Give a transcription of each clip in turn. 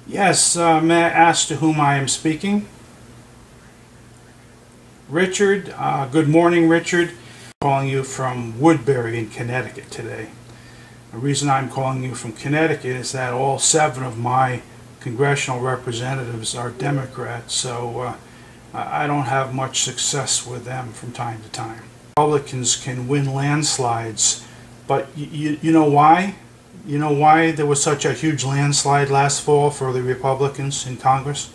Yes, may I ask to whom I am speaking? Richard. Good morning, Richard. I'm calling you from Woodbury in Connecticut today. The reason I'm calling you from Connecticut is that all 7 of my congressional representatives are Democrats, so I don't have much success with them from time to time. Republicans can win landslides, but you know why? You know why there was such a huge landslide last fall for the Republicans in Congress?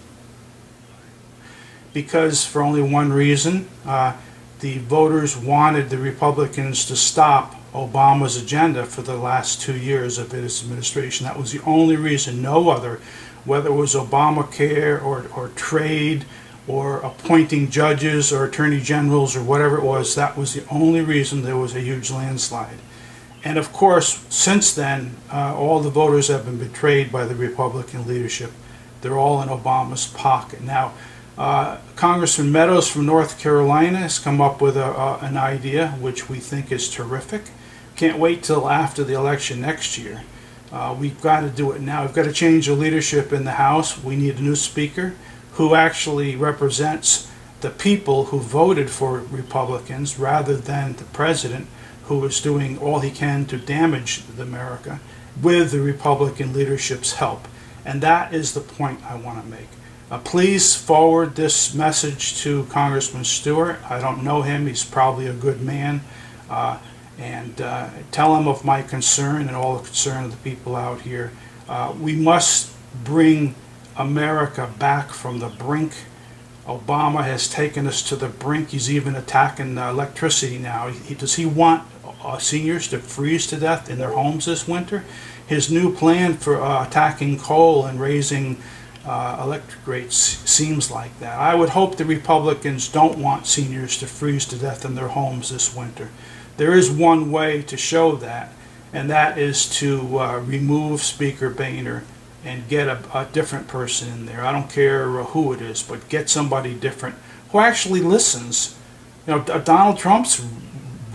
Because for only one reason, the voters wanted the Republicans to stop Obama's agenda for the last 2 years of his administration. That was the only reason, no other. Whether it was Obamacare or trade or appointing judges or attorney generals or whatever it was, that was the only reason there was a huge landslide. And of course, since then, all the voters have been betrayed by the Republican leadership. They're all in Obama's pocket. Now, Congressman Meadows from North Carolina has come up with an idea which we think is terrific. Can't wait till after the election next year. We've got to do it now. We've got to change the leadership in the House. We need a new speaker who actually represents the people who voted for Republicans rather than the president, who is doing all he can to damage America with the Republican leadership's help. And that is the point I want to make. Please forward this message to Congressman Stewart. I don't know him. He's probably a good man. And tell him of my concern and all the concern of the people out here. We must bring America back from the brink. Obama has taken us to the brink. He's even attacking electricity now. Does he want seniors to freeze to death in their homes this winter? His new plan for attacking coal and raising electric rates seems like that. I would hope the Republicans don't want seniors to freeze to death in their homes this winter. There is one way to show that, and that is to remove Speaker Boehner and get a different person in there. I don't care who it is, but get somebody different who actually listens. You know, Donald Trump's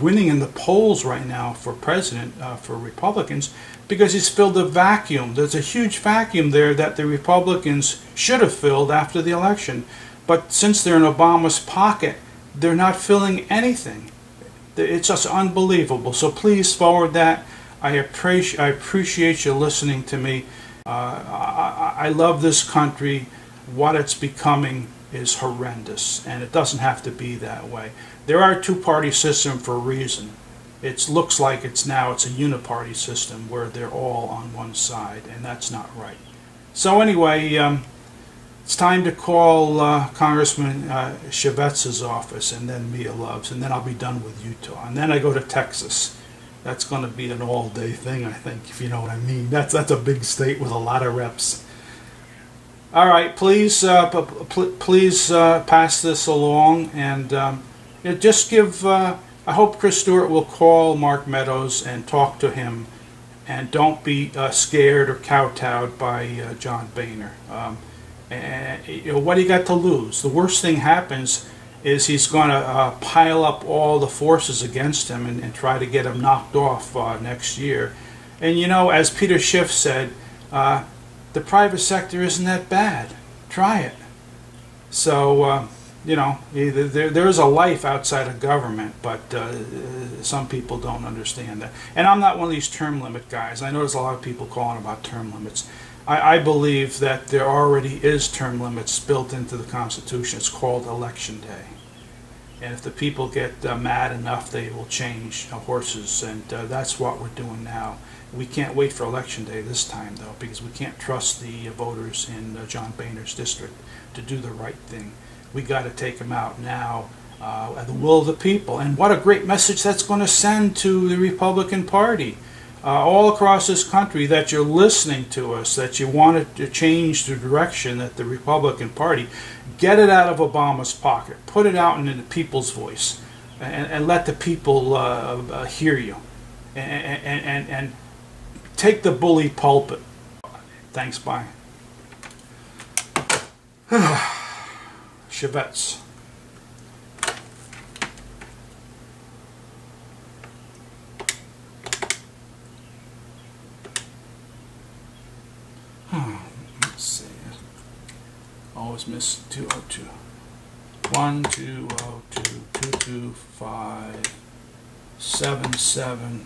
winning in the polls right now for president for Republicans because he's filled a vacuum. There's a huge vacuum there that the Republicans should have filled after the election. But since they're in Obama's pocket, they're not filling anything. It's just unbelievable. So please forward that. I appreciate you listening to me. I love this country. What it's becoming is horrendous, and it doesn't have to be that way. There are a two-party system for a reason. It looks like it's a uniparty system where they're all on one side, and that's not right. So anyway, it's time to call Congressman Chevetz's office, and then Mia Love's, and then I'll be done with Utah, and then I go to Texas. That's going to be an all-day thing, I think, if you know what I mean. That's a big state with a lot of reps. All right, please pass this along, and just give. I hope Chris Stewart will call Mark Meadows and talk to him, and don't be scared or kowtowed by John Boehner. And you know, what do you got to lose? The worst thing happens is he's going to pile up all the forces against him and try to get him knocked off next year. And you know, as Peter Schiff said, the private sector isn't that bad. Try it. So, you know, there is a life outside of government, but some people don't understand that. And I'm not one of these term limit guys. I know there's a lot of people calling about term limits. I believe that there already is term limits built into the Constitution. It's called Election Day. And if the people get mad enough, they will change horses, and that's what we're doing now. We can't wait for Election Day this time, though, because we can't trust the voters in John Boehner's district to do the right thing. We got to take them out now at the will of the people. And what a great message that's going to send to the Republican Party. All across this country, that you're listening to us, that you want to change the direction that the Republican Party, get it out of Obama's pocket, put it out into the people's voice, and let the people hear you, and take the bully pulpit. Thanks, bye. Chevetz. Let's see. was missing 202. 1-202-225-7751.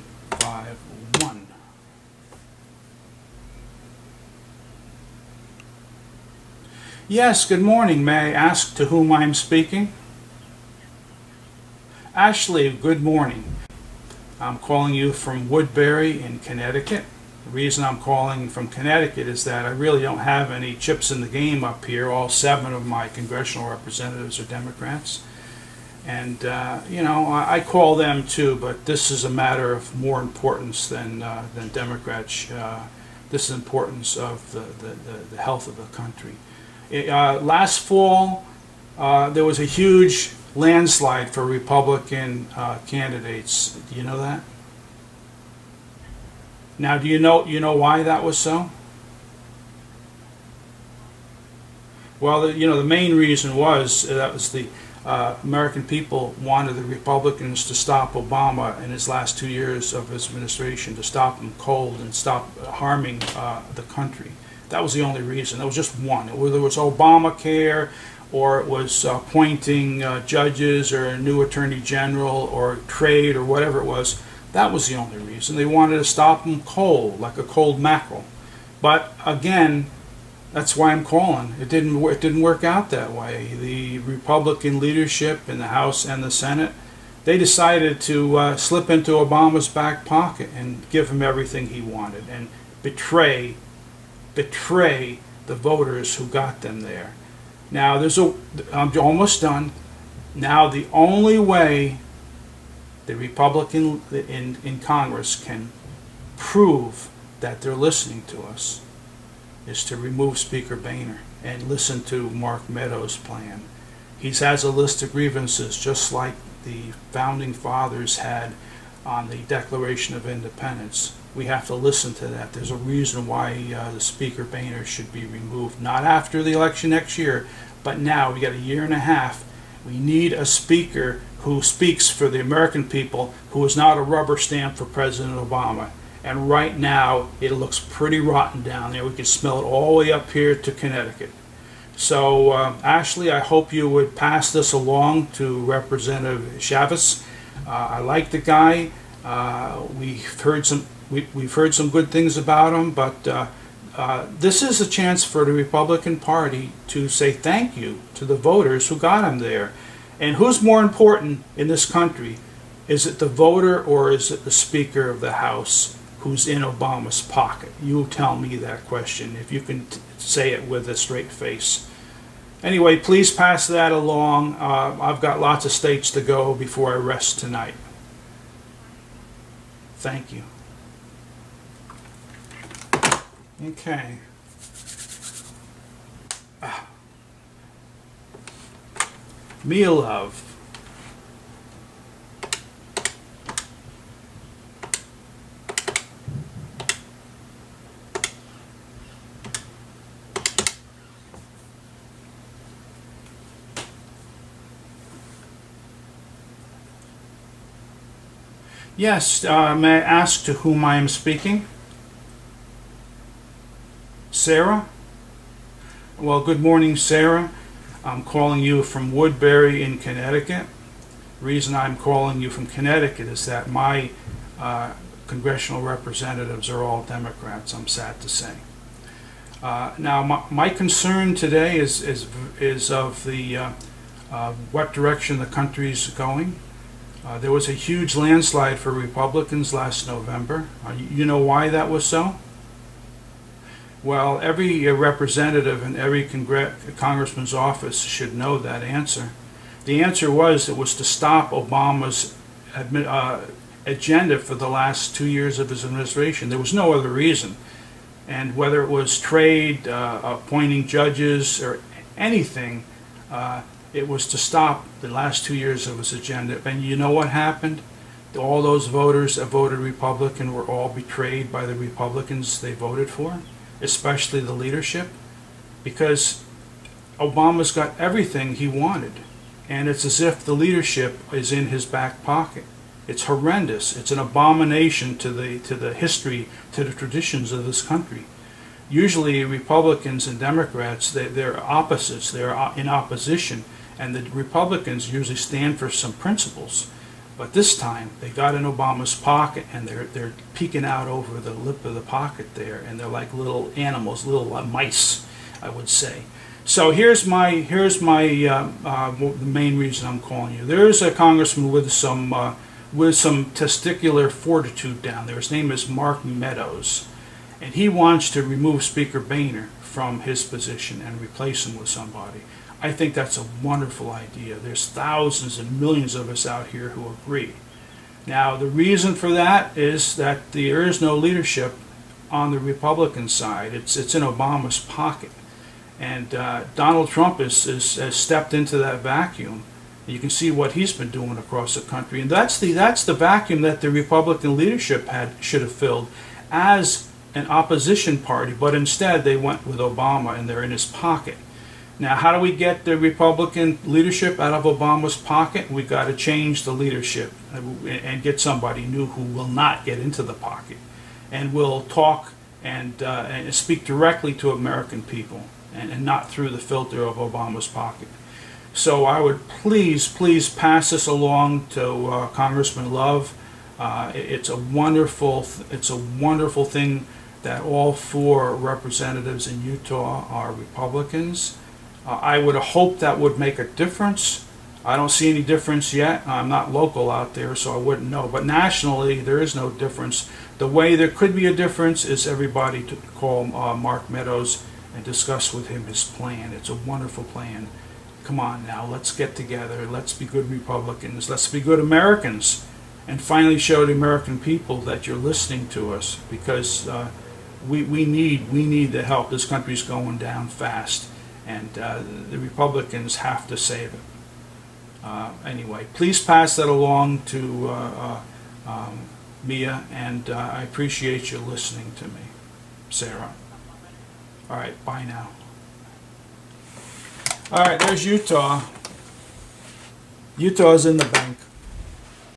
Yes, good morning. May I ask to whom I am speaking? Ashley, good morning. I'm calling you from Woodbury in Connecticut. The reason I'm calling from Connecticut is that I really don't have any chips in the game up here. All 7 of my congressional representatives are Democrats. And, you know, I call them too, but this is a matter of more importance than Democrats. This is importance of the health of the country. Last fall, there was a huge landslide for Republican candidates. Do you know that? Now, do you know why that was so? Well, you know, the main reason was that was the American people wanted the Republicans to stop Obama in his last 2 years of his administration, to stop him cold and stop harming the country. That was the only reason. There was just one. Whether it was Obamacare, or it was appointing judges, or a new attorney general, or trade, or whatever it was, that was the only reason. They wanted to stop him cold, like a cold mackerel. But again, that's why I'm calling. It didn't work out that way. The Republican leadership in the House and the Senate, they decided to slip into Obama's back pocket and give him everything he wanted, and betray the voters who got them there. Now, I'm almost done. Now, the only way the Republican in Congress can prove that they're listening to us is to remove Speaker Boehner and listen to Mark Meadows' plan. He has a list of grievances just like the Founding Fathers had on the Declaration of Independence. We have to listen to that. There's a reason why the Speaker Boehner should be removed. Not after the election next year, but now. We got a year and a half. We need a speaker who speaks for the American people, who is not a rubber stamp for President Obama. And right now, it looks pretty rotten down there. We can smell it all the way up here to Connecticut. So, Ashley, I hope you would pass this along to Representative Chavez. I like the guy. We've heard some good things about him, but this is a chance for the Republican Party to say thank you to the voters who got him there. And who's more important in this country? Is it the voter, or is it the Speaker of the House who's in Obama's pocket? You tell me that question, if you can say it with a straight face. Anyway, please pass that along. I've got lots of states to go before I rest tonight. Thank you. Okay. Meal of. Yes, may I ask to whom I am speaking? Sarah? Well, good morning, Sarah. I'm calling you from Woodbury in Connecticut. The reason I'm calling you from Connecticut is that my congressional representatives are all Democrats, I'm sad to say. Now, my concern today is of the what direction the country's going. There was a huge landslide for Republicans last November. You know why that was so? Well, every representative in every congressman's office should know that answer. The answer was it was to stop Obama's agenda for the last 2 years of his administration. There was no other reason. And whether it was trade, appointing judges, or anything, it was to stop the last 2 years of his agenda. And you know what happened? All those voters that voted Republican were all betrayed by the Republicans they voted for, especially the leadership, because Obama's got everything he wanted. And it's as if the leadership is in his back pocket. It's horrendous. It's an abomination to the history, to the traditions of this country. Usually Republicans and Democrats, they're opposites, they're in opposition, and the Republicans usually stand for some principles. But this time they got in Obama's pocket, and they're peeking out over the lip of the pocket there, and they're like little animals, little mice, I would say. So here's the main reason I'm calling you. There is a congressman with some testicular fortitude down there. His name is Mark Meadows, and he wants to remove Speaker Boehner from his position and replace him with somebody. I think that's a wonderful idea. There's thousands and millions of us out here who agree. Now, the reason for that is that there is no leadership on the Republican side. It's in Obama's pocket. And Donald Trump has stepped into that vacuum. You can see what he's been doing across the country, and that's the vacuum that the Republican leadership should have filled as an opposition party. But instead, they went with Obama, and they're in his pocket. Now, how do we get the Republican leadership out of Obama's pocket? We've got to change the leadership and get somebody new who will not get into the pocket and will talk and speak directly to American people, and not through the filter of Obama's pocket. So I would please pass this along to Congressman Love. It's a wonderful thing that all 4 representatives in Utah are Republicans. I would hope that would make a difference. I don't see any difference yet. I'm not local out there, so I wouldn't know. But nationally, there is no difference. The way there could be a difference is everybody to call Mark Meadows and discuss with him his plan. It's a wonderful plan. Come on now, let's get together. Let's be good Republicans. Let's be good Americans, and finally show the American people that you're listening to us, because we need the help. This country's going down fast, and the Republicans have to save it. Anyway, please pass that along to Mia, and I appreciate you listening to me, Sarah. All right, bye now. All right, there's Utah. Utah's in the bank.